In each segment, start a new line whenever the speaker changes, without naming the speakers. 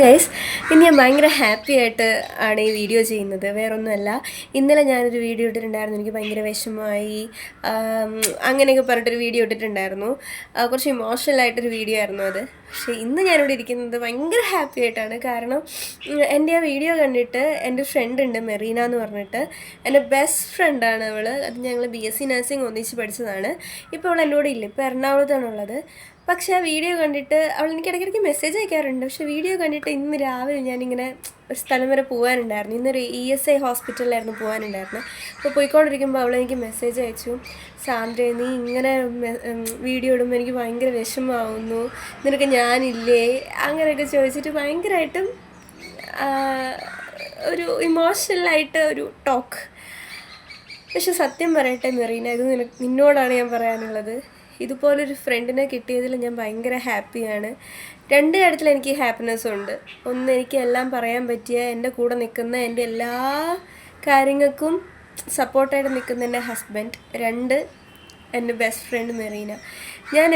Guys, ഇന്ന് ഞാൻ ഭയങ്കര ഹാപ്പി ആയിട്ട് ആണ് ഈ വീഡിയോ ചെയ്യുന്നത്. വേറൊന്നുമല്ല, ഇന്നലെ ഞാനൊരു വീഡിയോ ഇട്ടിട്ടുണ്ടായിരുന്നു. എനിക്ക് ഭയങ്കര വിഷമമായി അങ്ങനെയൊക്കെ പറഞ്ഞിട്ടൊരു വീഡിയോ ഇട്ടിട്ടുണ്ടായിരുന്നു. കുറച്ച് ഇമോഷണലായിട്ടൊരു വീഡിയോ ആയിരുന്നു അത്. പക്ഷേ ഇന്ന് ഞാനിവിടെ ഇരിക്കുന്നത് ഭയങ്കര ഹാപ്പി ആയിട്ടാണ്. കാരണം എൻ്റെ ആ വീഡിയോ കണ്ടിട്ട് എൻ്റെ ഫ്രണ്ട് ഉണ്ട്, മെറീന എന്ന് പറഞ്ഞിട്ട്. എൻ്റെ ബെസ്റ്റ് ഫ്രണ്ടാണ് അവൾ. അത് ഞങ്ങൾ BSc നഴ്സിംഗ് ഒന്നിച്ച് പഠിച്ചതാണ്. ഇപ്പോൾ അവൾ എന്നോട് ഇല്ല, ഇപ്പോൾ എറണാകുളത്താണുള്ളത്. പക്ഷേ ആ വീഡിയോ കണ്ടിട്ട് അവൾ എനിക്ക് ഇടയ്ക്കിടയ്ക്ക് മെസ്സേജ് അയക്കാറുണ്ട്. പക്ഷേ വീഡിയോ കണ്ടിട്ട് ഇന്ന് രാവിലെ ഞാനിങ്ങനെ ഒരു സ്ഥലം വരെ പോകാനുണ്ടായിരുന്നു. ഇന്നൊരു ESI ഹോസ്പിറ്റലിലായിരുന്നു പോകാനുണ്ടായിരുന്നത്. അപ്പോൾ പോയിക്കൊണ്ടിരിക്കുമ്പോൾ അവൾ എനിക്ക് മെസ്സേജ് അയച്ചു, സാന്ദ്രേ നീ ഇങ്ങനെ വീഡിയോ ഇടുമ്പോൾ എനിക്ക് ഭയങ്കര വിഷമമാവുന്നു, നിനക്ക് ഞാനില്ലേ, അങ്ങനെയൊക്കെ ചോദിച്ചിട്ട് ഭയങ്കരമായിട്ടും ഒരു ഇമോഷണലായിട്ട് ഒരു ടോക്ക്. പക്ഷെ സത്യം പറയട്ടെ മെറീന, ഇത് നിന്നോടാണ് ഞാൻ പറയാനുള്ളത്. ഇതുപോലൊരു ഫ്രണ്ടിനെ കിട്ടിയതിൽ ഞാൻ ഭയങ്കര ഹാപ്പിയാണ്. രണ്ട് കാര്യത്തിൽ എനിക്ക് ഹാപ്പിനെസ് ഉണ്ട്. ഒന്ന്, എനിക്ക് എല്ലാം പറയാൻ പറ്റിയ, എൻ്റെ കൂടെ നിൽക്കുന്ന, എൻ്റെ എല്ലാ കാര്യങ്ങൾക്കും സപ്പോർട്ടായിട്ട് നിൽക്കുന്ന എൻ്റെ ഹസ്ബൻഡ്. രണ്ട്, എൻ്റെ ബെസ്റ്റ് ഫ്രണ്ട് മെറീന. ഞാൻ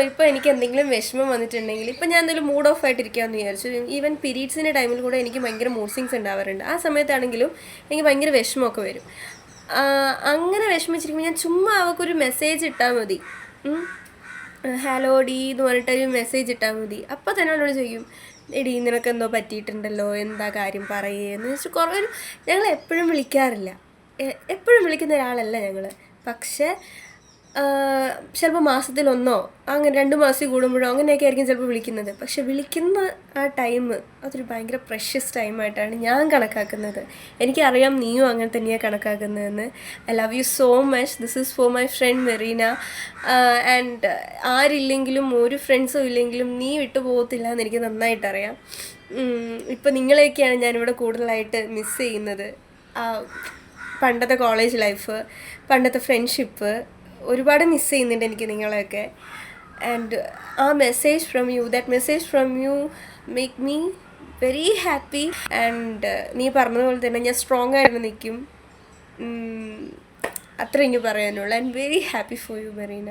ഇപ്പോൾ എനിക്ക് എന്തെങ്കിലും വിഷമം വന്നിട്ടുണ്ടെങ്കിൽ, ഇപ്പോൾ ഞാൻ എന്തെങ്കിലും മൂഡ് ഓഫ് ആയിട്ടിരിക്കാമെന്ന് വിചാരിച്ചു. ഈവൻ പീരീഡ്സിൻ്റെ ടൈമിൽ കൂടെ എനിക്ക് ഭയങ്കര മൂഡ് സ്വിങ്സ് ഉണ്ടാവാറുണ്ട്. ആ സമയത്താണെങ്കിലും എനിക്ക് ഭയങ്കര വിഷമമൊക്കെ വരും. അങ്ങനെ വിഷമിച്ചിരിക്കുമ്പോൾ ഞാൻ ചുമ്മാ അവൾക്കൊരു മെസ്സേജ് ഇട്ടാൽ മതി, ഹലോ ഡി എന്ന് പറഞ്ഞിട്ടൊരു മെസ്സേജ് ഇട്ടാൽ മതി. അപ്പോൾ തന്നെ എന്നോട് ചോദിക്കും, എടി നിനക്കെന്തോ പറ്റിയിട്ടുണ്ടല്ലോ, എന്താ കാര്യം പറയേ എന്ന് വെച്ചാൽ കുറേ ഞങ്ങൾ എപ്പോഴും വിളിക്കാറില്ല, എപ്പോഴും വിളിക്കുന്ന ഒരാളല്ല ഞങ്ങൾ. പക്ഷേ ചിലപ്പോൾ മാസത്തിലൊന്നോ അങ്ങനെ 2 മാസം കൂടുമ്പോഴോ അങ്ങനെയൊക്കെ ആയിരിക്കും ചിലപ്പോൾ വിളിക്കുന്നത്. പക്ഷെ വിളിക്കുന്ന ആ ടൈം അതൊരു ഭയങ്കര പ്രഷ്യസ് ടൈമായിട്ടാണ് ഞാൻ കണക്കാക്കുന്നത്. എനിക്കറിയാം നീയും അങ്ങനെ തന്നെയാണ് കണക്കാക്കുന്നതെന്ന്. I love you so much. This is for my friend Merina. And ആരില്ലെങ്കിലും, ഒരു ഫ്രണ്ട്സും ഇല്ലെങ്കിലും നീ വിട്ടു പോകത്തില്ല എന്ന് എനിക്ക് നന്നായിട്ടറിയാം. ഇപ്പം നിങ്ങളെയൊക്കെയാണ് ഞാനിവിടെ കൂടുതലായിട്ട് മിസ് ചെയ്യുന്നത്. പണ്ടത്തെ കോളേജ് ലൈഫ്, പണ്ടത്തെ ഫ്രണ്ട്ഷിപ്പ് ഒരുപാട് മിസ് ചെയ്യുന്നുണ്ട് എനിക്ക് നിങ്ങളെയൊക്കെ. ആൻഡ് ആ message from you, that message from you make me very happy. And നീ പറഞ്ഞതുപോലെ തന്നെ ഞാൻ സ്ട്രോങ് ആയിട്ട് നിൽക്കും. അത്ര എനിക്ക് പറയാനുള്ളൂ. I am very happy for you Merina.